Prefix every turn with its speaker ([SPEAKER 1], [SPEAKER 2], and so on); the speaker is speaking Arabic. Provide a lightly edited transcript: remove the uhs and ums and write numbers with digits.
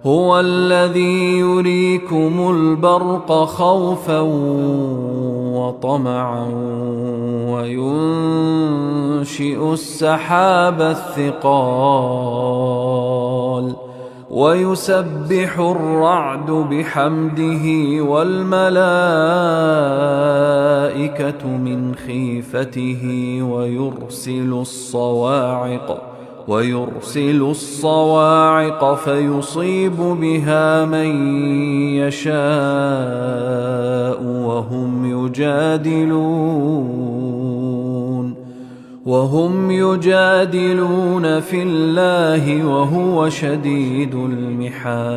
[SPEAKER 1] هو الذي يريكم البرق خوفا وطمعا وينشئ السحاب الثقال ويسبح الرعد بحمده والملائكة من خيفته ويرسل الصواعق فيصيب بها من يشاء وهم يجادلون في الله وهو شديد المحال.